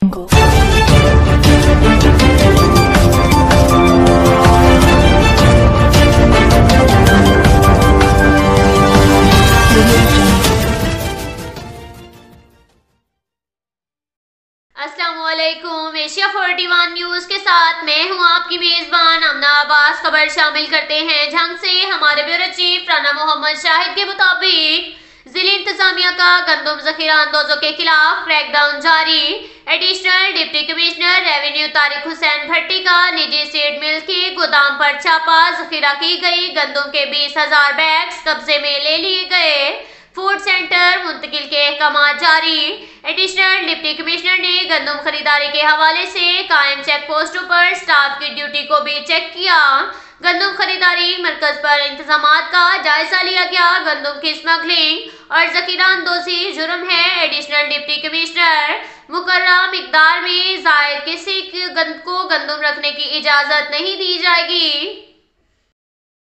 अस्सलामुअलैकुम। Asia 41 news के साथ मैं हूं आपकी मेजबान अमना अब्बास। खबर शामिल करते हैं झंग से। हमारे ब्यूरो चीफ राना मोहम्मद शाहिद के मुताबिक जिले इंतजामिया का गंदम जखीरा अंदोजों के खिलाफ क्रैकडाउन जारी। Additional deputy commissioner revenue Tariq Hussain Bhatti का निजी सीड मिल के गोदाम पर छापा। जखीरा की गई गंदम के 20,000 बैग्स कब्जे में ले लिए गए। फूड सेंटर मुंतकिल के अहकाम जारी। एडिशनल डिप्टी कमिश्नर ने गंदम खरीदारी के हवाले से कायम चेक पोस्टों पर स्टाफ की ड्यूटी को भी चेक किया। गंदम खरीदारी मरकज पर इंतजामात का जायजा लिया गया। गंदम की स्मगलिंग और जखीरा अंदोजी जुर्म है। एडिशनल डिप्टी कमिश्नर मुकर्रर मिकदार में जायद किसी को गंदम रखने की इजाजत नहीं दी जाएगी।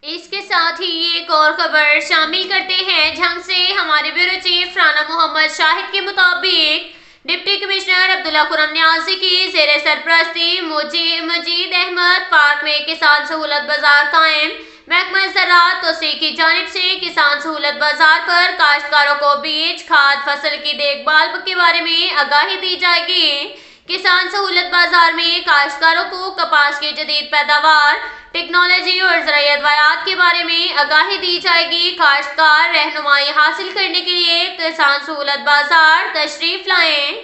इसके साथ ही एक और खबर शामिल करते हैं झंग से। हमारे ब्यूरो चीफ राना मोहम्मद शाहिद के मुताबिक डिप्टी कमिश्नर अब्दुल्ला खुरम न्याजी की जेर सरपरस्ती मजीद अहमद पार्क में किसान सहूलत बाजार कायम। महकमा ज़राअत तोसी की जानिब से किसान सहूलत बाजार पर काश्तकारों को बीज खाद फसल की देखभाल के बारे में आगाही दी जाएगी। किसान सहूलत बाजार में काश्तकारों को कपास की जदीद पैदावार टेक्नोलॉजी और ज़राई अदवायात के बारे में आगाही दी जाएगी। काश्तकार रहनुमाई हासिल करने के लिए किसान सहूलत बाजार तशरीफ लाएं।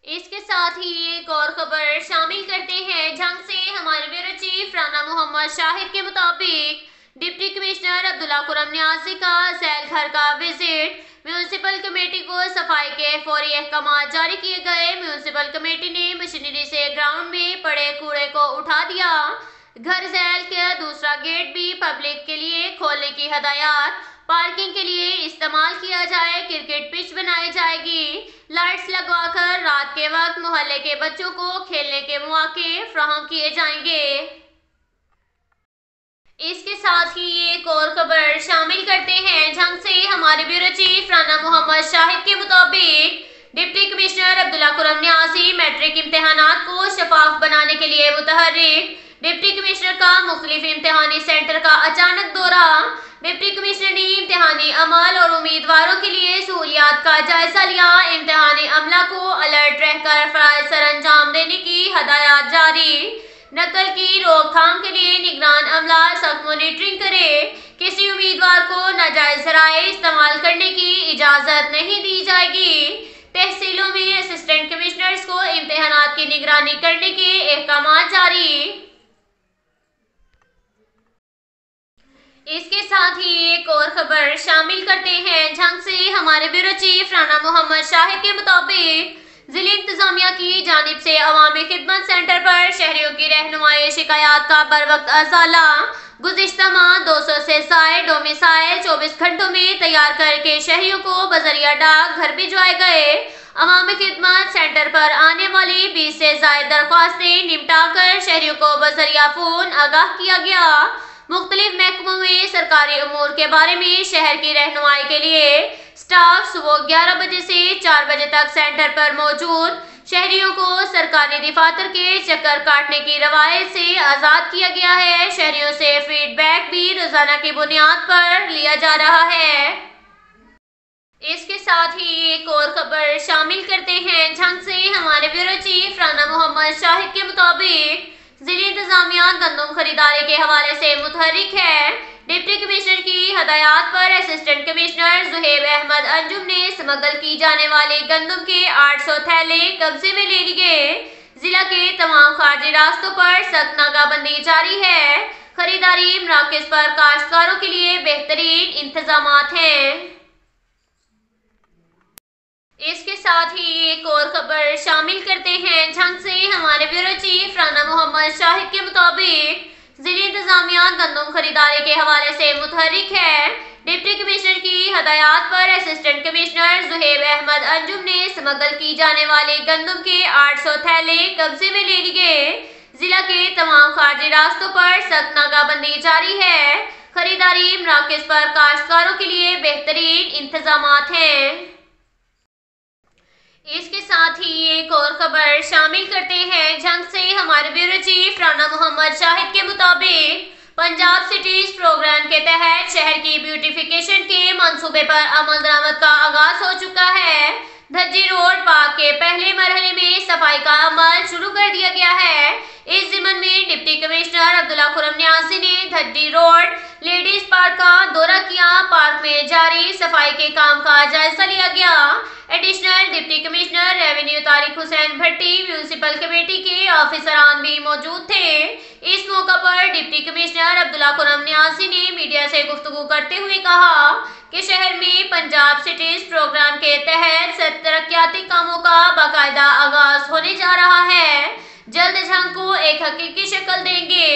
इसके साथ ही एक और खबर शामिल करते हैं झंग से। हमारे ब्यूरो चीफ राना मोहम्मद शाहिद के मुताबिक डिप्टी कमिश्नर अब्दुल्ला खुरम न्याजी का सैल घर का विजिट। म्यूनसिपल कमेटी को सफाई के फौरी अहकाम जारी किए गए। म्यूनसिपल कमेटी ने मशीनरी से ग्राउंड में पड़े कूड़े को उठा दिया। घर झैल का दूसरा गेट भी पब्लिक के लिए खोलने की हदायत। पार्किंग के लिए इस्तेमाल किया जाए। क्रिकेट पिच बनाई जाएगी। लाइट्स लगवाकर रात के वक्त मोहल्ले के बच्चों को खेलने के मौके फराहम किए जाएंगे। इसके साथ ही एक और खबर शामिल करते हैं झंग से। हमारे ब्यूरो चीफ राना मोहम्मद शाहिद के मुताबिक deputy commissioner Abdullah Khurram Niazi matric इम्तिहानात को शफाफ बनाने के लिए मुतहर्रिक। डिप्टी कमिश्नर का मुख्तलिफ इम्तिहानी सेंटर का अचानक दौरा। डिप्टी कमिश्नर ने इम्तिहानी अमल और उम्मीदवारों के लिए सहूलियात का जायजा लिया। इम्तिहानी अमला को अलर्ट रहकर फराइज सर अंजाम देने की हदायत जारी। नकल की रोकथाम के लिए निगरान अमला सख्त मॉनिटरिंग करे। किसी उम्मीदवार को नाजायज ज़राए इस्तेमाल करने की इजाजत नहीं दी जाएगी। तहसीलों में असिस्टेंट कमिश्नर्स को इम्तिहानात की निगरानी करने के अहकाम जारी। इसके साथ ही एक और खबर शामिल करते हैं झंग से। हमारे ब्यूरो चीफ राना मोहम्मद शाहिद के मुताबिक जिले इंतजामिया की जानिब से अवामी खिदमत सेंटर पर शहरियों की रहनुमाई शिकायत का बर वक्त अजाला। गुज़िश्ता माह 200 से ज़ायद डोमिसाइल 24 घंटों में तैयार करके शहरियों को बजरिया डाक घर भिजवाए गए। अवामी खिदमत सेंटर पर आने वाली 20 से ज़ायद दरख्वास्तें निपटा कर शहरियों को बजरिया फोन आगाह किया गया। मुख्तलिफ महकमों में सरकारी अमूर के बारे में शहर की रहनुमाई के लिए स्टाफ सुबह 11 बजे से 4 बजे तक सेंटर पर मौजूद। शहरियों को सरकारी दफातर के चक्कर काटने की रवायत से आज़ाद किया गया है। शहरियों से फीडबैक भी रोजाना की बुनियाद पर लिया जा रहा है। इसके साथ ही एक और खबर शामिल करते हैं झंग से। हमारे ब्यूरो चीफ राना मोहम्मद शाहिद के मुताबिक जिले इंतजामिया गंदम खरीदारी के हवाले से मुतहर्रिक है। डिप्टी कमिश्नर की हदायत पर असिस्टेंट कमिश्नर जुहेब अहमद अंजुम ने स्मगल की जाने वाली गंदम के 800 थैले कब्जे में ले लिए। जिला के तमाम खारजी रास्तों पर सख्त नाकाबंदी जारी है। खरीदारी मराकज़ पर काश्तकारों के लिए बेहतरीन इंतजामात हैं। इसके साथ ही एक और खबर शामिल करते हैं झंग से। हमारे ब्यूरो चीफ राना मोहम्मद शाहिद के मुताबिक जिले इंतजामिया गंदम खरीदारी के हवाले से मुतहर्रिक है। डिप्टी कमिश्नर की हदायत पर असिस्टेंट कमिश्नर जुहेब अहमद अंजुम ने स्मगल की जाने वाली गंदम के 800 थैले कब्जे में ले लिए। जिला के तमाम खारजी रास्तों पर सख्त नाकाबंदी जारी है। खरीदारी मराकज़ पर काश्तकारों के लिए बेहतरीन इंतजामात हैं। इसके साथ ही एक और खबर शामिल करते हैं जंग से हमारे ब्यूरो चीफ राना मोहम्मद शाहिद के मुताबिक पंजाब सिटीज प्रोग्राम के तहत शहर की ब्यूटिफिकेशन के मंसूबे पर अमल दरामद का आगाज हो चुका है। धज्जी रोड पार्क के पहले मरहले में सफाई का अमल शुरू कर दिया गया है। इस जिम्मन में डिप्टी कमिश्नर अब्दुल्ला खुरम न्यासी ने धज्जी रोड लेडीज पार्क का दौरा किया। पार्क में जारी सफाई के काम का जायजा लिया गया। Additional deputy commissioner revenue Tariq Hussain Bhatti municipal committee के ऑफिसरान भी मौजूद थे। इस मौका पर डिप्टी कमिश्नर अब्दुल्ला खुरम न्यासी ने मीडिया से गुफ्तगू करते हुए कहा कि शहर में पंजाब सिटीज प्रोग्राम के तहत तरक्याती कामों का बाकायदा आगाज होने जा रहा है। जल्द झंग को एक हकीकी शक्ल देंगे।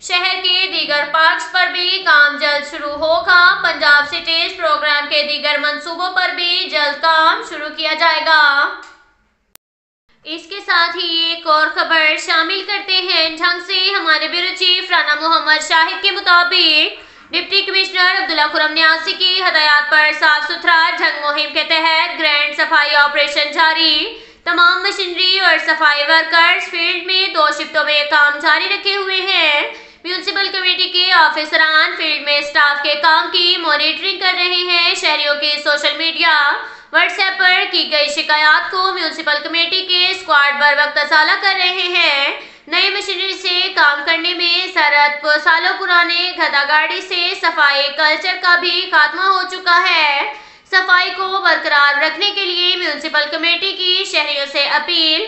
शहर के दीगर पार्क्स पर भी काम जल्द शुरू होगा। पंजाब सिटीज प्रोग्राम के दीगर मंसूबों पर भी जल्द काम शुरू किया जाएगा। इसके साथ ही एक और खबर शामिल करते हैं झंग से हमारे ब्यूरो चीफ राना मोहम्मद शाहिद के मुताबिक डिप्टी कमिश्नर अब्दुल्ला खुरम न्यासी की हदायत पर साफ सुथरा झंग मुहिम के तहत ग्रैंड सफाई ऑपरेशन जारी। तमाम मशीनरी और सफाई वर्कर्स फील्ड में 2 शिफ्टों में काम जारी रखे हुए हैं। म्यूनिसिपल कमेटी के ऑफिसरान फील्ड में स्टाफ के काम की मॉनिटरिंग कर रहे हैं। शहरियों के सोशल मीडिया व्हाट्सएप पर की गई शिकायत को म्यूनिसिपल कमेटी के स्क्वाड बर वक्त असाला कर रहे हैं। नई मशीनरी से काम करने में सरहद सालों पुराने गधा गाड़ी से सफाई कल्चर का भी खात्मा हो चुका है। सफाई को बरकरार रखने के लिए म्यूनिसिपल कमेटी की शहरियों से अपील।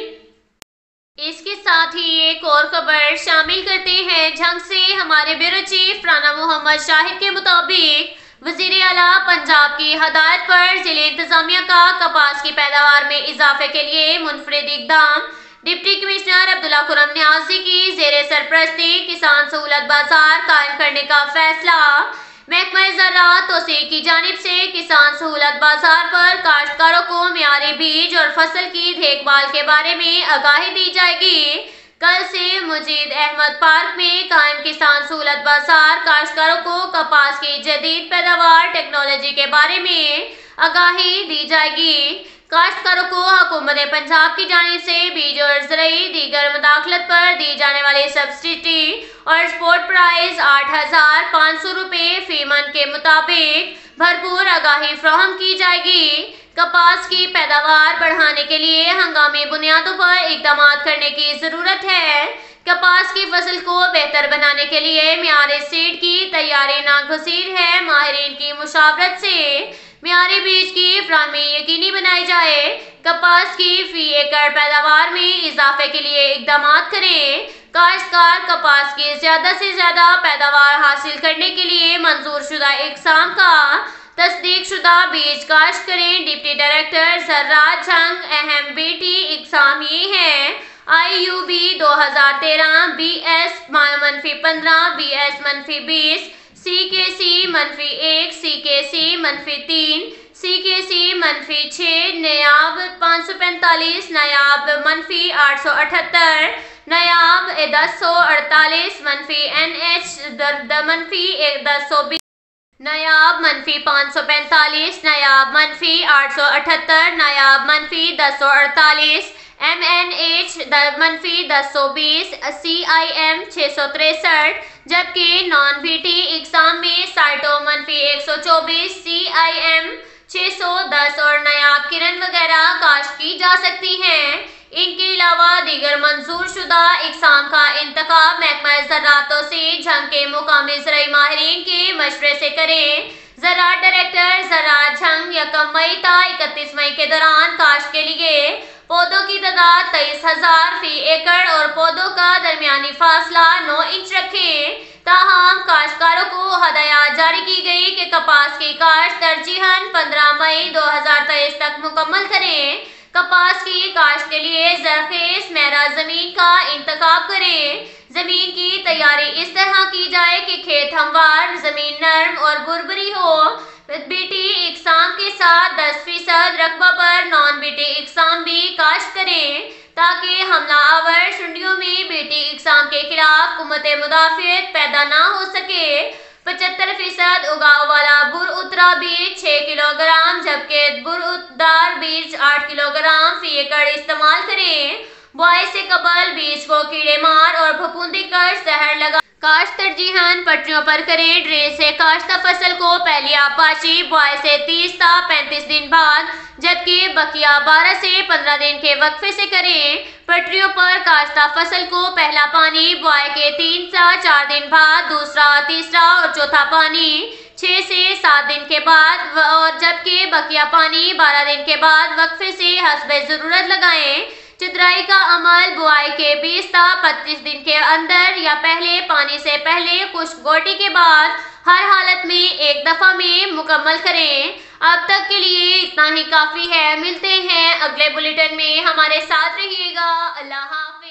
इसके साथ ही एक और खबर शामिल करते हैं झंग से हमारे ब्यूरो चीफ राना मोहम्मद शाहिद के मुताबिक वजीर आला पंजाब की हदायत पर जिले इंतजामिया का कपास की पैदावार में इजाफे के लिए मुनफरिद इकदाम। डिप्टी कमिश्नर अब्दुल्ला खुरम न्यासी की जेर सरपरस्ती किसान सहूलत बाजार कायम करने का फैसला। महकमा ज़राअत तौसीक की जानिब से किसान सहूलत बाजार पर काश्तकारों को मियारी बीज और फसल की देखभाल के बारे में आगाही दी जाएगी। कल से मुजीद अहमद पार्क में कायम किसान सहूलत बाजार काश्तकारों को कपास की जदीद पैदावार टेक्नोलॉजी के बारे में आगाही दी जाएगी। काश्तकारों को हुकूमत पंजाब की जानिब से बीज और ज़राई दीगर मुदाखलत पर दी जाने वाली सब्सिडी और स्पॉट प्राइस 8,500 रुपये फी मन के मुताबिक भरपूर आगाही फराहम की जाएगी। कपास की पैदावार बढ़ाने के लिए हंगामी बुनियादों पर इकदाम करने की ज़रूरत है। कपास की फसल को बेहतर बनाने के लिए मियारी सीड की तैयारी नागज़ीर है। माहिरीन की मुशावरत से मियारी बीज की फराहमी यकीनी बनाई जाए। कपास की फी एकड़ पैदावार में इजाफे के लिए इकदाम करें। काश्तकार कपास की ज्यादा से ज्यादा पैदावार हासिल करने के लिए मंजूर शुदा इकसाम का तस्दीक शुदा बीज काश्त करें। डिप्टी डायरेक्टर ज़राअत झंग अहम बीटी इकसाम ये है IUB 2013 BS -15 BS -20 CKC -1 CKC -3 CKC -6 नायाब 545 नायाब -878 नायाब 1048 -NH -1020 नायाब -545 नायाब -878 नायाब -1048 MNH -1020 CIM 663 जबकि नॉन बीटी इकसाम में साइटो -124 CIM 610 और नायाब किरण वगैरह काश्त की जा सकती हैं। इनके अलावा दीगर मंजूर शुदा इकसाम का इंतखाब महकमा ज़राअत से झंग के मुकामी ज़राई माहिरीन के मशवरे से करें। ज़राअत डायरेक्टर ज़राअत झंग 1 मई ta 31 मई के दौरान काश्त के लिए पौधों की तादाद 23,000 फी एकड़ और पौधों का दरमियानी फासला 9 इंच रखें। ताहम काश्तकारों को हदायत जारी की गई कि कपास की काश्त तरजीहन 15 मई 2023 तक मुकम्मल करें। कपास की काश्त के लिए ज़रखेज़ मेरा ज़मीन का इंतखाब करें। ज़मीन की तैयारी इस तरह की जाए कि खेत हमवार, ज़मीन नर्म और बुरबरी हो। बीटी इकसाम के साथ 10% रकबा पर नॉन बीटी इकसाम भी काश्त करें ताकि हमला आवर शुंडियों में बीटी इकसाम के खिलाफ कुव्वत मुदाफ़ियत पैदा ना हो सके। 75% उगाव वाला बुर उतरा बीज 6 किलोग्राम जबकि बुर उतदार बीज 8 किलोग्राम फी एकड़ इस्तेमाल करें। बुआई से कबल बीज को कीड़े मार और फफूंदी कर जहर लगा काश्त तरजीहन पटरियों पर करें। ड्रिल से काश्ता फसल को पहली आपाशी बुआई से 30 ता 35 दिन बाद, जबकि बकिया 12 से 15 दिन के वक्फे से करें। पटरियों पर काश्ता फसल को पहला पानी बुआई के 3 से 4 दिन बाद, दूसरा, तीसरा और चौथा पानी 6 से 7 दिन के बाद और जबकि बकिया पानी 12 दिन के बाद वक्फे से हस्बे जरूरत लगाएं। चितराई का अमल बुआई के 20 से 25 दिन के अंदर या पहले पानी से पहले खुश्क गोटी के बाद हर हालत में एक दफा में मुकम्मल करें। अब तक के लिए इतना ही काफी है। मिलते हैं अगले बुलेटिन में, हमारे साथ रहिएगा। अल्लाह हाफ़िज़।